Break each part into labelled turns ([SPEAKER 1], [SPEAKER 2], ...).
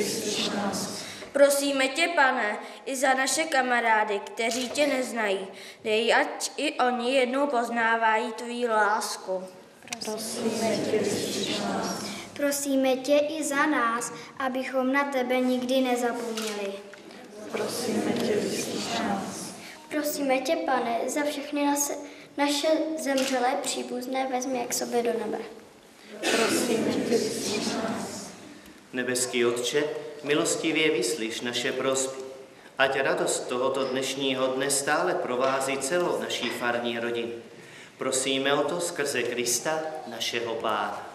[SPEAKER 1] vyslyš nás.
[SPEAKER 2] Prosíme tě, Pane, i za naše kamarády, kteří tě neznají. Dej, ať i oni jednou poznávají tvou lásku.
[SPEAKER 1] Prosíme tě, vyslyš nás.
[SPEAKER 3] Prosíme tě i za nás, abychom na tebe nikdy nezapomněli.
[SPEAKER 1] Prosíme tě, vyslyš nás.
[SPEAKER 3] Prosíme tě, Pane, za všechny naše zemřelé příbuzné vezmi k sobě do nebe.
[SPEAKER 1] Prosíme tě, vyslyš nás.
[SPEAKER 4] Nebeský Otče, milostivě vyslyš naše prosby. Ať radost tohoto dnešního dne stále provází celou naší farní rodinu. Prosíme o to skrze Krista, našeho Pána.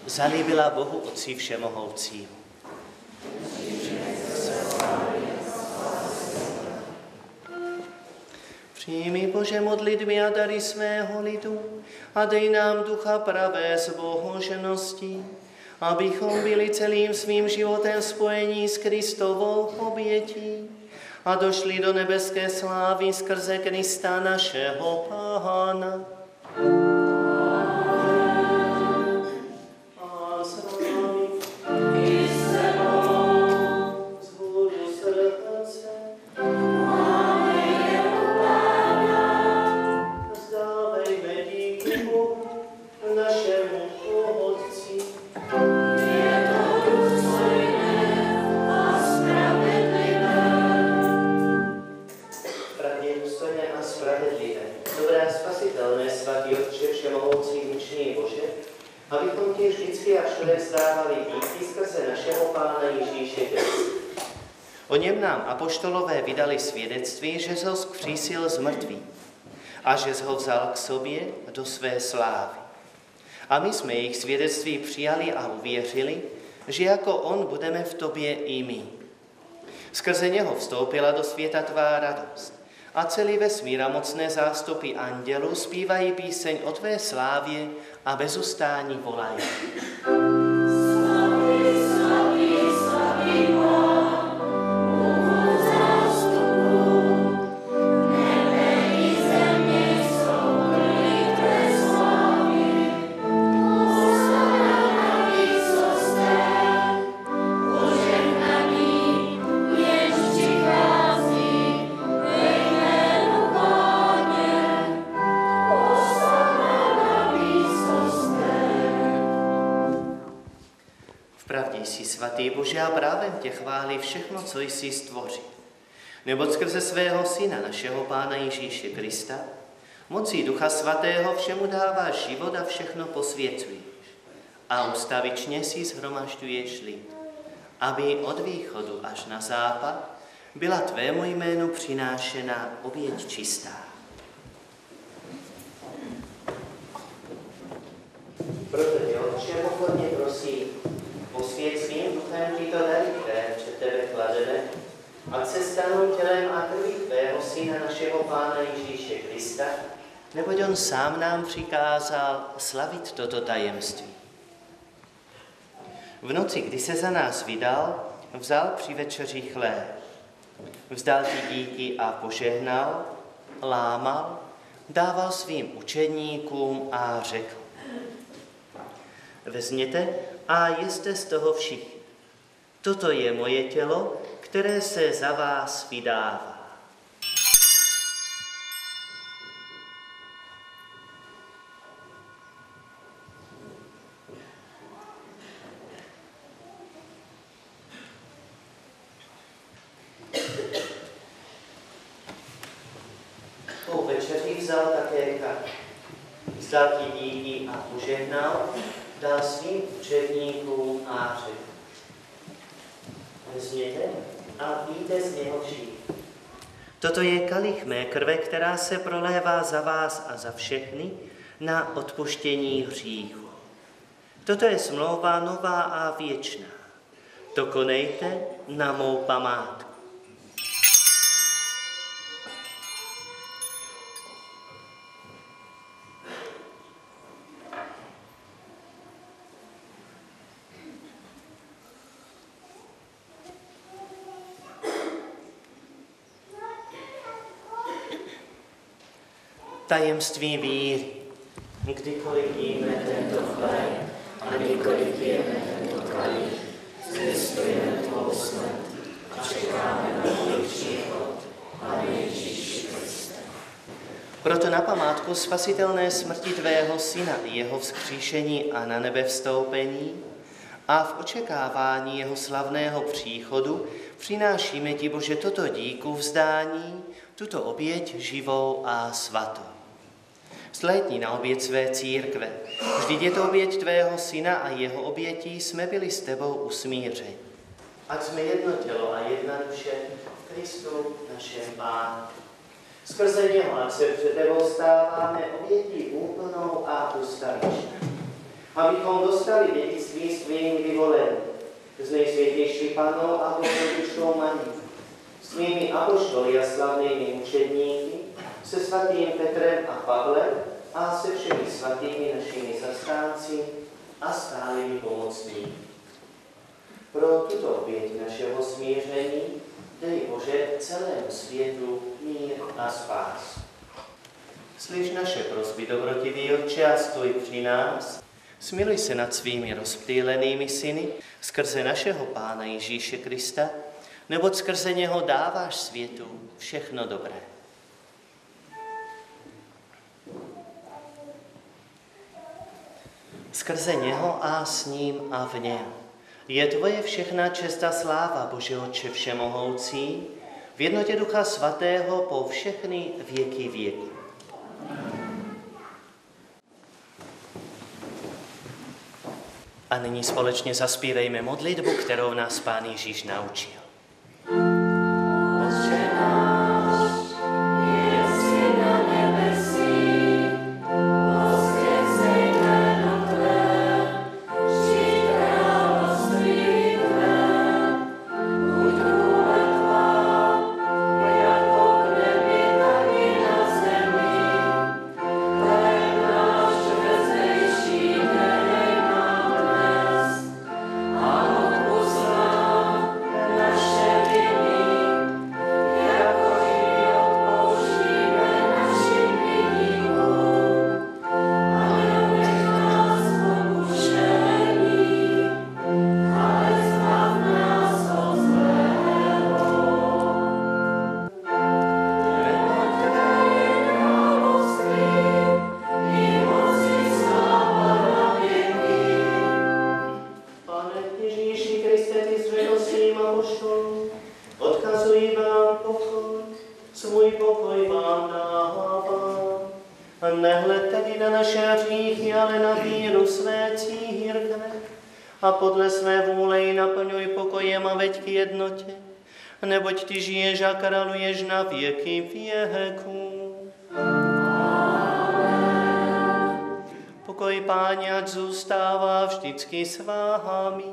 [SPEAKER 4] Zalíbila Bohu Otci Všemohoucímu. Přijmi, Bože, modlitby a dary svého lidu a dej nám ducha pravé zbožnosti, abychom byli celým svým životem spojení s Kristovou obětí a došli do nebeské slávy skrze Krista našeho Pána. O něm nám apoštolové vydali svědectví, že ho vzkřísil z mrtvých a že ho vzal k sobě do své slávy. A my jsme jejich svědectví přijali a uvěřili, že jako on budeme v tobě i my. Skrze něho vstoupila do světa tvá radost a celý vesmír a mocné zástupy andělů zpívají píseň o tvé slávě a bez ustání volají. Svatý Bože, a právem tě chválí všechno, co jsi stvořil. Neboť skrze svého Syna, našeho Pána Ježíše Krista, mocí Ducha Svatého všemu dáváš život a všechno posvěcuješ. A ustavičně si shromažďuješ lid, aby od východu až na západ byla tvému jménu přinášena oběť čistá. Proto tě, Otče, pokorně prosím, posvěť svým duchem tyto dary, které před tebe klademe, ať se stanou tělem a krví tvého Syna, našeho Pána Ježíše Krista, neboť on sám nám přikázal slavit toto tajemství. V noci, kdy se za nás vydal, vzal při večeři chléb, Vzdal ti díky a požehnal, lámal, dával svým učedníkům a řekl: vezměte a jeste z toho všichni. Toto je moje tělo, které se za vás vydává. Po večeři vzal také kalich. Vzdal ti díky a požehnal, dal svým učedníkům a řekl: vezměte a pijte z něho všichni. Toto je kalich mé krve, která se prolévá za vás a za všechny na odpuštění hříchu. Toto je smlouva nová a věčná. To konejte na mou památku. Tajemství víry. Kdykoliv jíme tento chléb a kdykoliv jíme tento kalich, zvěstujeme tvou smrt a čekáme na tvůj příchod, Pane Ježíši Kriste. Proto na památku spasitelné smrti tvého syna, jeho vzkříšení a na nebe vstoupení a v očekávání jeho slavného příchodu přinášíme ti, Bože, toto díku vzdání, tuto oběť živou a svatou. Zhlédni na oběť své církve. Vždyť je to oběť tvého syna a jeho obětí jsme byli s tebou usmířeni. Ať jsme jedno tělo a jedna duše v Kristu našem Pánu. Skrze něho, ať se před tebou stáváme obětí úplnou a ustavičnou. Abychom dostali dědictví svým vyvoleným, s nejsvětější Panou a Božou Maní, s svými apoštoly a slavnými učedníky, se svatým Petrem a Pavlem a se všemi svatými našimi zastánci a stálými pomocnými. Pro tuto oběť našeho smíření dej, Bože, celému světu mír a spásu. Slyš naše prosby, dobrotivý Otče, a stoj při nás. Smiluj se nad svými rozptýlenými syny skrze našeho Pána Ježíše Krista, neboť skrze něho dáváš světu všechno dobré. Skrze něho a s ním a v něm je tvoje všechna čest a sláva, Bože Otče všemohoucí, v jednotě Ducha Svatého po všechny věky věků. A nyní společně zaspívejme modlitbu, kterou nás Pán Ježíš naučil. Nehleďte tedy na naše hříchy, ale na víru své církve a podle své vůle ji naplňuj pokojem a veď k jednotě, neboť ty žiješ a králuješ na věky věků. Pokoj Páně, ať zůstává vždycky s vámi.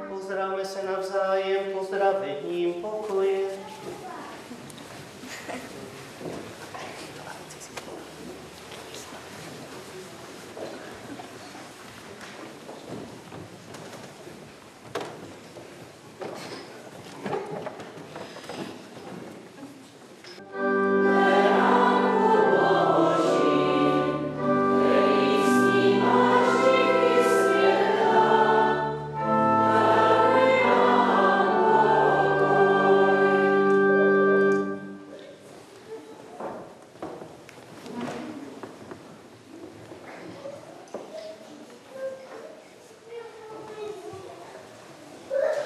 [SPEAKER 4] Pozdravme se navzájem pozdravením pokoje.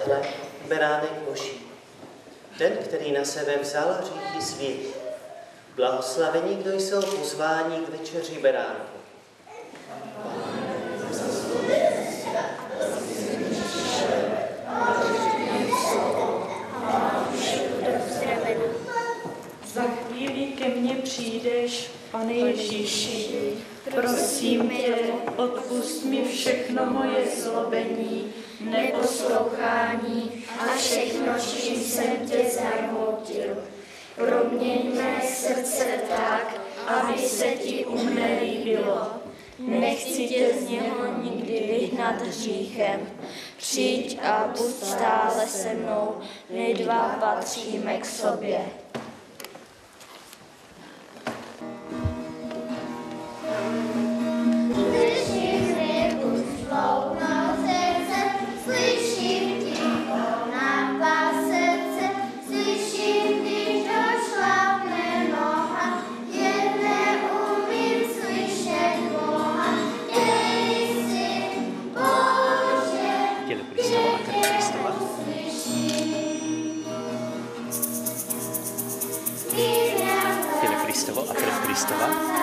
[SPEAKER 4] Hle, beránek Boží, ten, který na sebe vzal hříchy světa. Blahoslavení, kdo jsou pozváni k večeři beránku.
[SPEAKER 1] Za chvíli ke mně přijdeš, Pane Ježíši, prosím tě, odpusť mi všechno moje zlobení, neposlouchání a všechno, čím jsem tě zarmoutil. Proměň mé srdce tak, aby se ti u mne líbilo. Nechci tě z něho nikdy vyhnat hříchem. Přijď a buď stále se mnou, my dva patříme k sobě.
[SPEAKER 4] Kristovo a krev Kristova.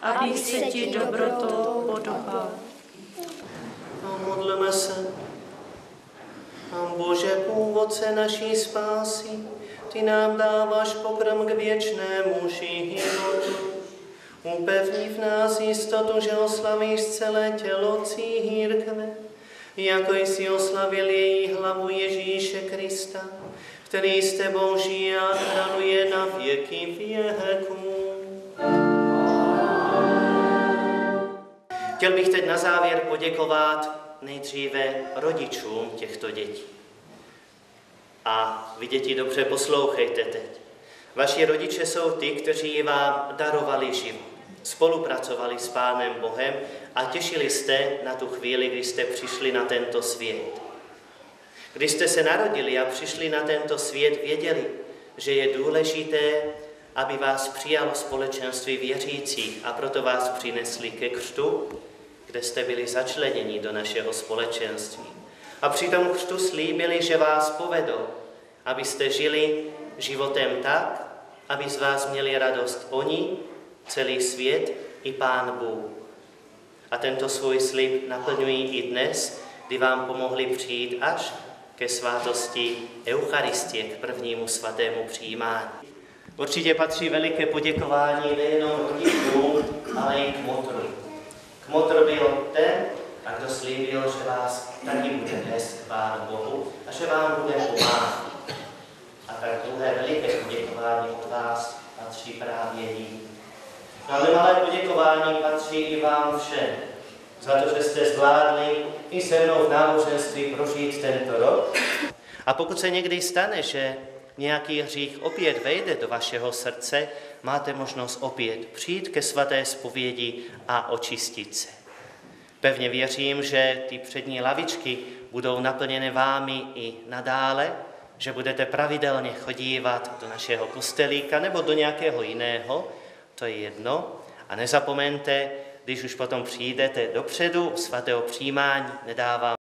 [SPEAKER 1] Abych se ti dobrotou podobal.
[SPEAKER 4] Modleme se. Bože, původce naší spásy, ty nám dáváš pokrm k věčnému životu. Upevni v nás jistotu, že oslavíš celé tělo církve, jako jsi oslavil její hlavu Ježíše Krista, který s tebou žije a kráľuje na věky věků. Chtěl bych teď na závěr poděkovat nejdříve rodičům těchto dětí. A vy, děti, dobře poslouchejte teď. Vaši rodiče jsou ty, kteří vám darovali život. spolupracovali s Pánem Bohem a těšili jste na tu chvíli, kdy jste přišli na tento svět. Když jste se narodili a přišli na tento svět, věděli, že je důležité, aby vás přijalo společenství věřících a proto vás přinesli ke křtu, kde jste byli začleněni do našeho společenství. A při tom křtu slíbili, že vás povedou, abyste žili životem tak, aby z vás měli radost oni, celý svět i Pán Bůh. A tento svůj slib naplňují i dnes, kdy vám pomohli přijít až ke svátosti Eucharistie, k prvnímu svatému přijímání. Určitě patří veliké poděkování nejenom rodičům, ale i kmotru. Kmotr byl ten, a kdo slíbil, že vás taky bude nést k Pánu Bohu a že vám bude pomáhat. A tak druhé veliké poděkování od vás patří právě jí. No ale malé poděkování patří i vám všem, za to, že jste zvládli i se mnou v náboženství prožít tento rok. A pokud se někdy stane, že nějaký hřích opět vejde do vašeho srdce, máte možnost opět přijít ke svaté zpovědi a očistit se. Pevně věřím, že ty přední lavičky budou naplněny vámi i nadále, že budete pravidelně chodívat do našeho kostelíka nebo do nějakého jiného, to je jedno. A nezapomeňte, když už potom přijdete dopředu svatého přijímání, nedávám